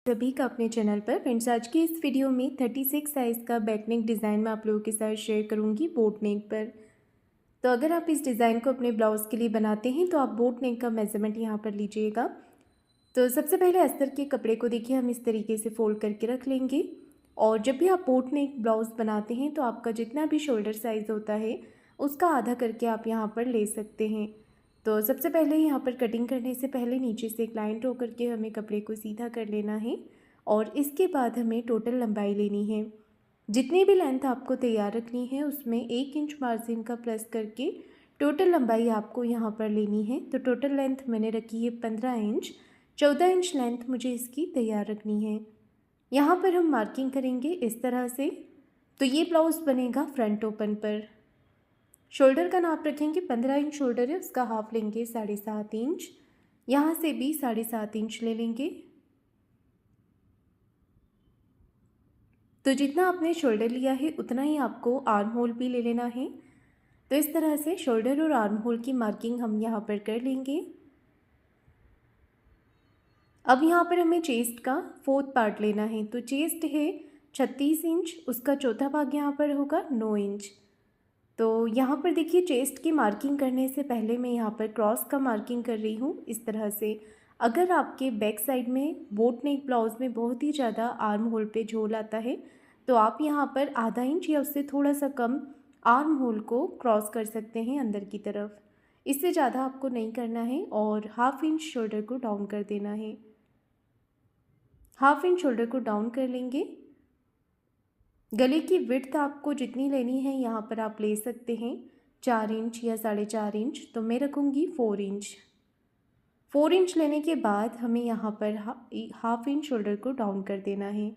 सभी का अपने चैनल पर। फ्रेंड्स, आज की इस वीडियो में 36 साइज़ का बैक नेक डिज़ाइन मैं आप लोगों के साथ शेयर करूंगी बोट नेक पर। तो अगर आप इस डिज़ाइन को अपने ब्लाउज़ के लिए बनाते हैं तो आप बोट नेक का मेज़रमेंट यहाँ पर लीजिएगा। तो सबसे पहले अस्तर के कपड़े को देखिए हम इस तरीके से फोल्ड करके रख लेंगे। और जब भी आप बोट नेक ब्लाउज़ बनाते हैं तो आपका जितना भी शोल्डर साइज़ होता है उसका आधा करके आप यहाँ पर ले सकते हैं। तो सबसे पहले यहाँ पर कटिंग करने से पहले नीचे से एक लाइन ड्रॉ करके हमें कपड़े को सीधा कर लेना है और इसके बाद हमें टोटल लंबाई लेनी है। जितनी भी लेंथ आपको तैयार रखनी है उसमें 1 इंच मार्जिन का प्लस करके टोटल लंबाई आपको यहाँ पर लेनी है। तो टोटल लेंथ मैंने रखी है 15 इंच। 14 इंच लेंथ मुझे इसकी तैयार रखनी है। यहाँ पर हम मार्किंग करेंगे इस तरह से। तो ये ब्लाउज़ बनेगा फ्रंट ओपन पर। शोल्डर का नाप रखेंगे 15 इंच शोल्डर है, उसका हाफ लेंगे 7.5 इंच। यहाँ से भी 7.5 इंच ले लेंगे। तो जितना आपने शोल्डर लिया है उतना ही आपको आर्म होल भी ले लेना है। तो इस तरह से शोल्डर और आर्म होल की मार्किंग हम यहाँ पर कर लेंगे। अब यहाँ पर हमें चेस्ट का 4th पार्ट लेना है। तो चेस्ट है 36 इंच, उसका चौथा भाग यहाँ पर होगा 9 इंच। तो यहाँ पर देखिए चेस्ट की मार्किंग करने से पहले मैं यहाँ पर क्रॉस का मार्किंग कर रही हूँ इस तरह से। अगर आपके बैक साइड में बोट नेक ब्लाउज़ में बहुत ही ज़्यादा आर्म होल पे झोल आता है तो आप यहाँ पर आधा इंच या उससे थोड़ा सा कम आर्म होल को क्रॉस कर सकते हैं अंदर की तरफ। इससे ज़्यादा आपको नहीं करना है और हाफ इंच शोल्डर को डाउन कर देना है। हाफ इंच शोल्डर को डाउन कर लेंगे। गले की विड्थ आपको जितनी लेनी है यहाँ पर आप ले सकते हैं 4 इंच या 4.5 इंच। तो मैं रखूँगी 4 इंच। 4 इंच लेने के बाद हमें यहाँ पर हाफ इंच शोल्डर को डाउन कर देना है।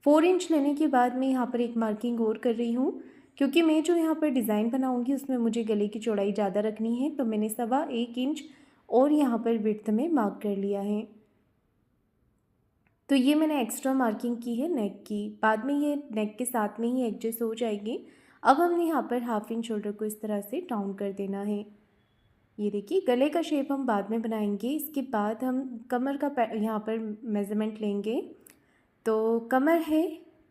4 इंच लेने के बाद मैं यहाँ पर एक मार्किंग और कर रही हूँ क्योंकि मैं जो यहाँ पर डिज़ाइन बनाऊँगी उसमें मुझे गले की चौड़ाई ज़्यादा रखनी है। तो मैंने 1.25 इंच और यहाँ पर विड्थ में मार्क कर लिया है। तो ये मैंने एक्स्ट्रा मार्किंग की है नेक की, बाद में ये नेक के साथ में ही एडजस्ट हो जाएगी। अब हमने यहाँ पर हाफ इंच शोल्डर को इस तरह से डाउन कर देना है। ये देखिए गले का शेप हम बाद में बनाएंगे। इसके बाद हम कमर का यहाँ पर मेज़रमेंट लेंगे। तो कमर है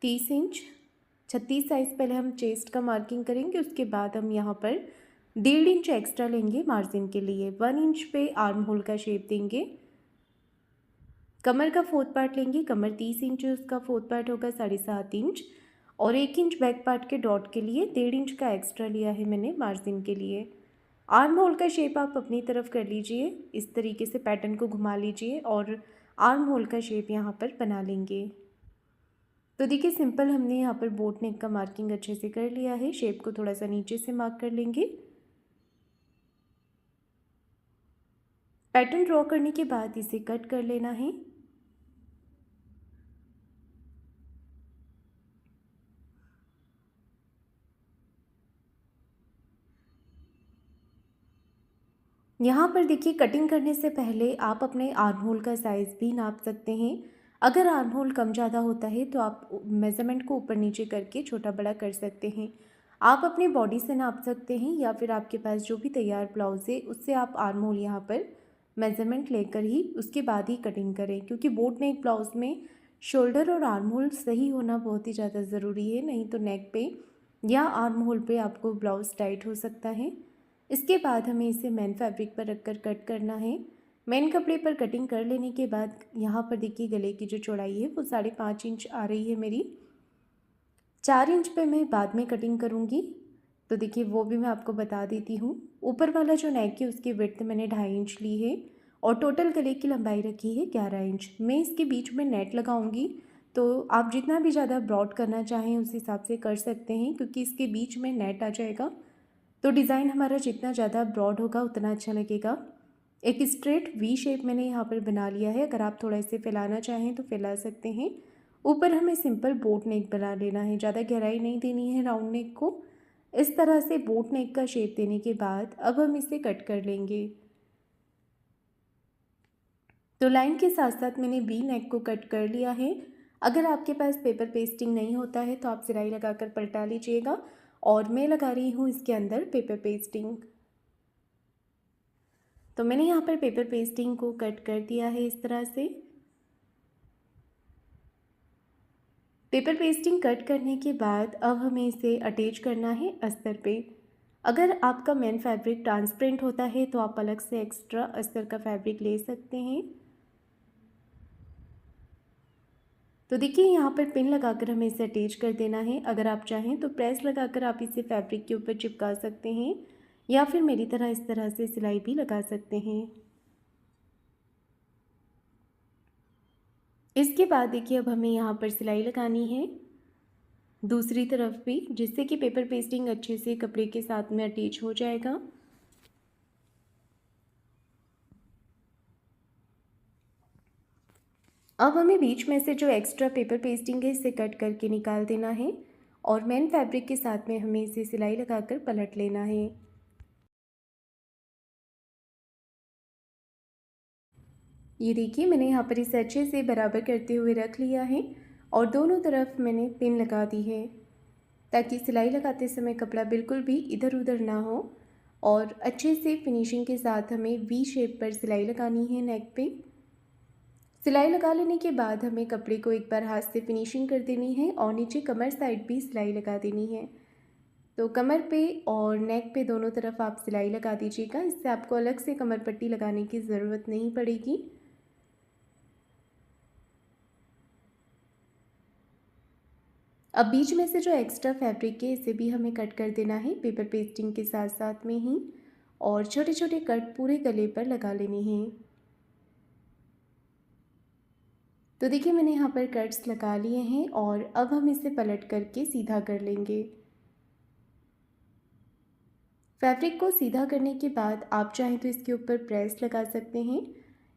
30 इंच। 36 साइज़ पहले हम चेस्ट का मार्किंग करेंगे, उसके बाद हम यहाँ पर 1.5 इंच एक्स्ट्रा लेंगे मार्जिन के लिए। 1 इंच पे आर्म होल का शेप देंगे। कमर का 4th पार्ट लेंगे। कमर 30 इंच है, उसका 4th पार्ट होगा 7.5 इंच। और 1 इंच बैक पार्ट के डॉट के लिए 1.5 इंच का एक्स्ट्रा लिया है मैंने मार्जिन के लिए। आर्म होल का शेप आप अपनी तरफ कर लीजिए, इस तरीके से पैटर्न को घुमा लीजिए और आर्म होल का शेप यहाँ पर बना लेंगे। तो देखिए सिंपल हमने यहाँ पर बोट नेक का मार्किंग अच्छे से कर लिया है। शेप को थोड़ा सा नीचे से मार्क कर लेंगे। पैटर्न ड्रॉ करने के बाद इसे कट कर लेना है। यहाँ पर देखिए कटिंग करने से पहले आप अपने आर्म होल का साइज़ भी नाप सकते हैं। अगर आर्म होल कम ज़्यादा होता है तो आप मेज़रमेंट को ऊपर नीचे करके छोटा बड़ा कर सकते हैं। आप अपने बॉडी से नाप सकते हैं या फिर आपके पास जो भी तैयार ब्लाउज़ है उससे आप आर्म होल यहाँ पर मेज़रमेंट लेकर ही उसके बाद ही कटिंग करें, क्योंकि बोट नेक ब्लाउज़ में शोल्डर और आर्म होल सही होना बहुत ही ज़्यादा ज़रूरी है, नहीं तो नेक पे या आर्म होल पे आपको ब्लाउज़ टाइट हो सकता है। इसके बाद हमें इसे मेन फैब्रिक पर रखकर कट करना है। मेन कपड़े पर कटिंग कर लेने के बाद यहाँ पर देखिए गले की जो चौड़ाई है वो 5.5 इंच आ रही है मेरी। 4 इंच पे मैं बाद में कटिंग करूँगी, तो देखिए वो भी मैं आपको बता देती हूँ। ऊपर वाला जो नेक है उसकी विड्थ मैंने 2.5 इंच ली है और टोटल गले की लंबाई रखी है 11 इंच। मैं इसके बीच में नेट लगाऊंगी, तो आप जितना भी ज़्यादा ब्रॉड करना चाहें उस हिसाब से कर सकते हैं, क्योंकि इसके बीच में नेट आ जाएगा तो डिज़ाइन हमारा जितना ज़्यादा ब्रॉड होगा उतना अच्छा लगेगा। एक स्ट्रेट वी शेप मैंने यहाँ पर बना लिया है। अगर आप थोड़ा इसे फैलाना चाहें तो फैला सकते हैं। ऊपर हमें सिंपल बोट नेक बना लेना है, ज़्यादा गहराई नहीं देनी है राउंड नेक को। इस तरह से बोट नेक का शेप देने के बाद अब हम इसे कट कर लेंगे। तो लाइन के साथ साथ मैंने वी नेक को कट कर लिया है। अगर आपके पास पेपर पेस्टिंग नहीं होता है तो आप सिलाई लगाकर पलटा लीजिएगा, और मैं लगा रही हूँ इसके अंदर पेपर पेस्टिंग। तो मैंने यहाँ पर पेपर पेस्टिंग को कट कर दिया है इस तरह से। पेपर पेस्टिंग कट करने के बाद अब हमें इसे अटैच करना है अस्तर पे। अगर आपका मेन फैब्रिक ट्रांसपेरेंट होता है तो आप अलग से एक्स्ट्रा अस्तर का फैब्रिक ले सकते हैं। तो देखिए यहाँ पर पिन लगाकर हमें इसे अटैच कर देना है। अगर आप चाहें तो प्रेस लगाकर आप इसे फैब्रिक के ऊपर चिपका सकते हैं या फिर मेरी तरह इस तरह से सिलाई भी लगा सकते हैं। इसके बाद देखिए अब हमें यहाँ पर सिलाई लगानी है दूसरी तरफ भी, जिससे कि पेपर पेस्टिंग अच्छे से कपड़े के साथ में अटैच हो जाएगा। अब हमें बीच में से जो एक्स्ट्रा पेपर पेस्टिंग है इसे कट करके निकाल देना है और मेन फैब्रिक के साथ में हमें इसे सिलाई लगाकर पलट लेना है। ये देखिए मैंने यहाँ पर इसे अच्छे से बराबर करते हुए रख लिया है और दोनों तरफ मैंने पिन लगा दी है ताकि सिलाई लगाते समय कपड़ा बिल्कुल भी इधर उधर ना हो। और अच्छे से फिनिशिंग के साथ हमें वी शेप पर सिलाई लगानी है नेक पे। सिलाई लगा लेने के बाद हमें कपड़े को एक बार हाथ से फिनिशिंग कर देनी है और नीचे कमर साइड भी सिलाई लगा देनी है। तो कमर पे और नेक पे दोनों तरफ आप सिलाई लगा दीजिएगा, इससे आपको अलग से कमर पट्टी लगाने की ज़रूरत नहीं पड़ेगी। अब बीच में से जो एक्स्ट्रा फैब्रिक है इसे भी हमें कट कर देना है पेपर पेस्टिंग के साथ साथ में ही, और छोटे छोटे कट पूरे गले पर लगा लेने हैं। तो देखिए मैंने यहाँ पर कट्स लगा लिए हैं और अब हम इसे पलट करके सीधा कर लेंगे। फैब्रिक को सीधा करने के बाद आप चाहें तो इसके ऊपर प्रेस लगा सकते हैं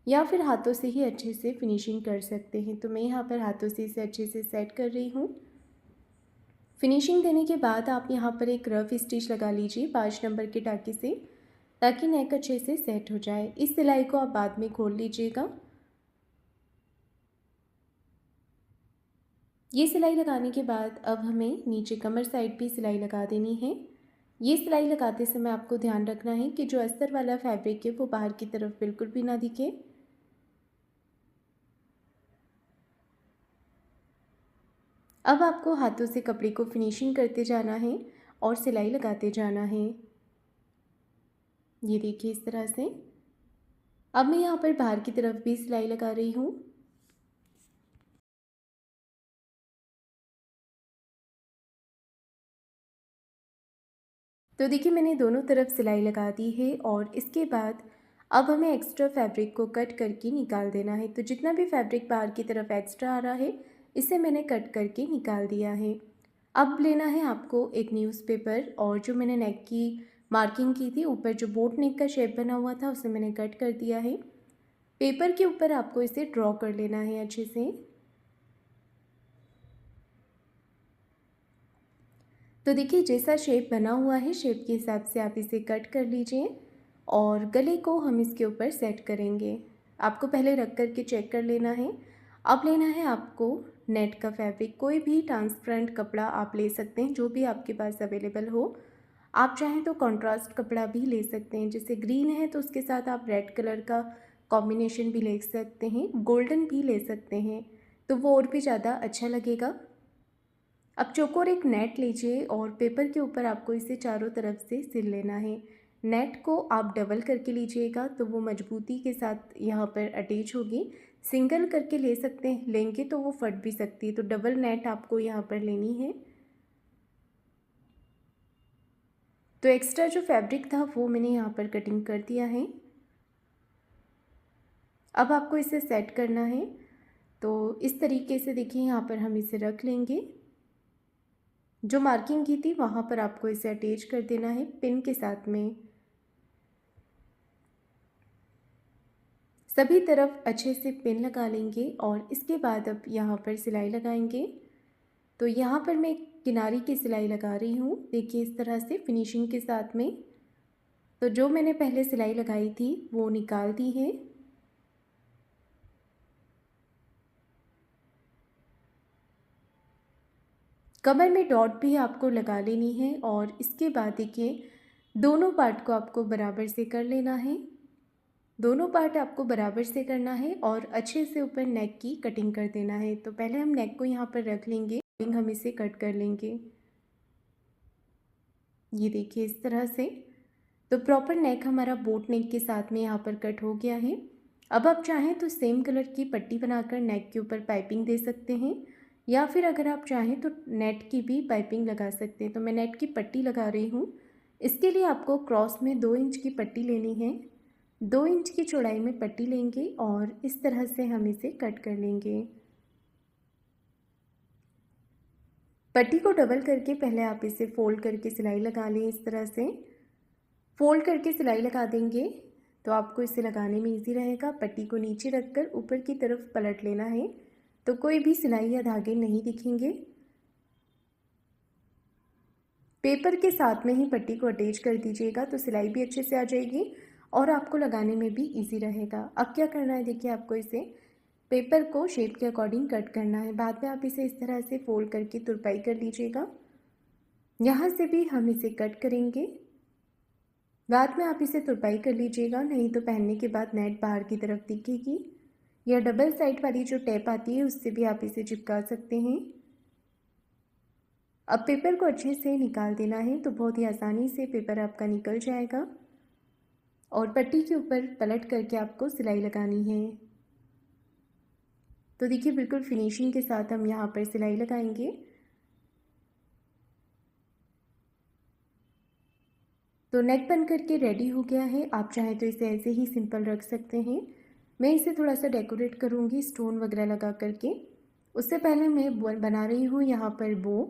या फिर हाथों से ही अच्छे से फिनिशिंग कर सकते हैं। तो मैं यहाँ पर हाथों से इसे अच्छे से सेट कर रही हूँ। फिनिशिंग देने के बाद आप यहाँ पर एक रफ स्टिच लगा लीजिए 5 नंबर के टाँके से, ताकि नेक अच्छे से सेट हो जाए। इस सिलाई को आप बाद में खोल लीजिएगा। ये सिलाई लगाने के बाद अब हमें नीचे कमर साइड भी सिलाई लगा देनी है। ये सिलाई लगाते समय आपको ध्यान रखना है कि जो अस्तर वाला फैब्रिक है वो बाहर की तरफ बिल्कुल भी ना दिखे। अब आपको हाथों से कपड़े को फिनिशिंग करते जाना है और सिलाई लगाते जाना है। ये देखिए इस तरह से। अब मैं यहाँ पर बाहर की तरफ भी सिलाई लगा रही हूँ। तो देखिए मैंने दोनों तरफ सिलाई लगा दी है और इसके बाद अब हमें एक्स्ट्रा फैब्रिक को कट करके निकाल देना है। तो जितना भी फैब्रिक बाहर की तरफ एक्स्ट्रा आ रहा है इसे मैंने कट करके निकाल दिया है। अब लेना है आपको एक न्यूज़पेपर और जो मैंने नेक की मार्किंग की थी ऊपर जो बोट नेक का शेप बना हुआ था उसे मैंने कट कर दिया है। पेपर के ऊपर आपको इसे ड्रॉ कर लेना है अच्छे से। तो देखिए जैसा शेप बना हुआ है शेप के हिसाब से आप इसे कट कर लीजिए और गले को हम इसके ऊपर सेट करेंगे। आपको पहले रख कर के चेक कर लेना है। अब लेना है आपको नेट का फैब्रिक, कोई भी ट्रांसपेरेंट कपड़ा आप ले सकते हैं जो भी आपके पास अवेलेबल हो। आप चाहें तो कॉन्ट्रास्ट कपड़ा भी ले सकते हैं, जैसे ग्रीन है तो उसके साथ आप रेड कलर का कॉम्बिनेशन भी ले सकते हैं, गोल्डन भी ले सकते हैं तो वो और भी ज़्यादा अच्छा लगेगा। अब चौकोर एक नेट लीजिए और पेपर के ऊपर आपको इसे चारों तरफ से सिल लेना है। नेट को आप डबल करके लीजिएगा तो वो मजबूती के साथ यहाँ पर अटैच होगी। सिंगल करके ले सकते हैं, लेंगे तो वो फट भी सकती है, तो डबल नेट आपको यहाँ पर लेनी है। तो एक्स्ट्रा जो फैब्रिक था वो मैंने यहाँ पर कटिंग कर दिया है। अब आपको इसे सेट करना है। तो इस तरीके से देखिए यहाँ पर हम इसे रख लेंगे। जो मार्किंग की थी वहाँ पर आपको इसे अटैच कर देना है पिन के साथ में। सभी तरफ अच्छे से पिन लगा लेंगे और इसके बाद अब यहाँ पर सिलाई लगाएंगे। तो यहाँ पर मैं किनारी की सिलाई लगा रही हूँ, देखिए इस तरह से फिनिशिंग के साथ में। तो जो मैंने पहले सिलाई लगाई थी वो निकाल दी है। कमर में डॉट भी आपको लगा लेनी है और इसके बाद देखिए दोनों पार्ट को आपको बराबर से कर लेना है। दोनों पार्ट आपको बराबर से करना है और अच्छे से ऊपर नेक की कटिंग कर देना है। तो पहले हम नेक को यहाँ पर रख लेंगे, हम इसे कट कर लेंगे। ये देखिए इस तरह से। तो प्रॉपर नेक हमारा बोट नेक के साथ में यहाँ पर कट हो गया है। अब आप चाहें तो सेम कलर की पट्टी बनाकर नेक के ऊपर पाइपिंग दे सकते हैं, या फिर अगर आप चाहें तो नेट की भी पाइपिंग लगा सकते हैं। तो मैं नेट की पट्टी लगा रही हूँ। इसके लिए आपको क्रॉस में 2 इंच की पट्टी लेनी है। 2 इंच की चौड़ाई में पट्टी लेंगे और इस तरह से हम इसे कट कर लेंगे। पट्टी को डबल करके पहले आप इसे फोल्ड करके सिलाई लगा लें। इस तरह से फोल्ड करके सिलाई लगा देंगे तो आपको इसे लगाने में इजी रहेगा। पट्टी को नीचे रखकर ऊपर की तरफ पलट लेना है, तो कोई भी सिलाई या धागे नहीं दिखेंगे। पेपर के साथ में ही पट्टी को अटैच कर दीजिएगा तो सिलाई भी अच्छे से आ जाएगी और आपको लगाने में भी इजी रहेगा। अब क्या करना है, देखिए आपको इसे पेपर को शेप के अकॉर्डिंग कट करना है। बाद में आप इसे इस तरह से फोल्ड करके तुरपाई कर लीजिएगा। यहाँ से भी हम इसे कट करेंगे। बाद में आप इसे तुरपाई कर लीजिएगा, नहीं तो पहनने के बाद नेट बाहर की तरफ दिखेगी। या डबल साइड वाली जो टेप आती है उससे भी आप इसे चिपका सकते हैं। अब पेपर को अच्छे से निकाल देना है, तो बहुत ही आसानी से पेपर आपका निकल जाएगा और पट्टी के ऊपर पलट करके आपको सिलाई लगानी है। तो देखिए बिल्कुल फिनिशिंग के साथ हम यहाँ पर सिलाई लगाएंगे। तो नेक बन करके रेडी हो गया है। आप चाहें तो इसे ऐसे ही सिंपल रख सकते हैं। मैं इसे थोड़ा सा डेकोरेट करूँगी स्टोन वगैरह लगा करके। उससे पहले मैं बना रही हूँ यहाँ पर बो।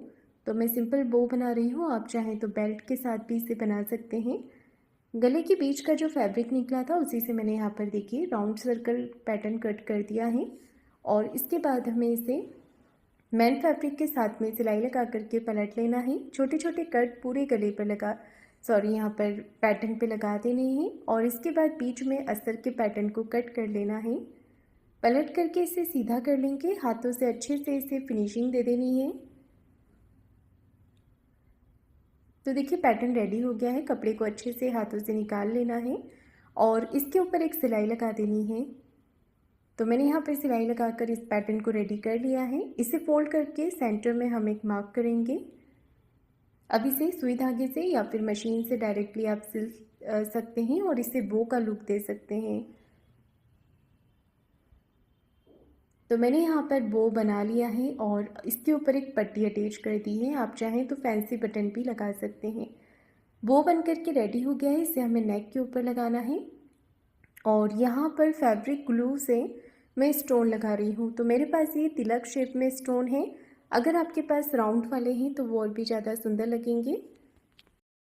तो मैं सिंपल बो बना रही हूँ, आप चाहें तो बेल्ट के साथ भी इसे बना सकते हैं। गले के बीच का जो फैब्रिक निकला था उसी से मैंने यहाँ पर देखिए राउंड सर्कल पैटर्न कट कर दिया है और इसके बाद हमें इसे मेन फैब्रिक के साथ में सिलाई लगा करके पलट लेना है। छोटे छोटे कट पूरे गले पर यहाँ पर पैटर्न पे लगा देने हैं और इसके बाद बीच में अस्तर के पैटर्न को कट कर लेना है। पलट करके इसे सीधा कर लेंगे, हाथों से अच्छे से इसे फिनिशिंग दे देनी है। तो देखिए पैटर्न रेडी हो गया है। कपड़े को अच्छे से हाथों से निकाल लेना है और इसके ऊपर एक सिलाई लगा देनी है। तो मैंने यहाँ पर सिलाई लगाकर इस पैटर्न को रेडी कर लिया है। इसे फोल्ड करके सेंटर में हम एक मार्क करेंगे। अब इसे सुई धागे से या फिर मशीन से डायरेक्टली आप सिल सकते हैं और इसे बो का लुक दे सकते हैं। तो मैंने यहाँ पर बो बना लिया है और इसके ऊपर एक पट्टी अटैच कर दी है। आप चाहें तो फैंसी बटन भी लगा सकते हैं। बो बन करके रेडी हो गया है। इसे हमें नेक के ऊपर लगाना है और यहाँ पर फैब्रिक ग्लू से मैं स्टोन लगा रही हूँ। तो मेरे पास ये तिलक शेप में स्टोन है। अगर आपके पास राउंड वाले हैं तो वो और भी ज़्यादा सुंदर लगेंगे।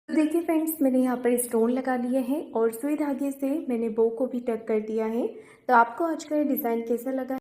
तो देखिए फ्रेंड्स, मैंने यहाँ पर स्टोन लगा लिए हैं और सुई धागे से मैंने बो को भी टक कर दिया है। तो आपको आज का ये डिज़ाइन कैसा लगा?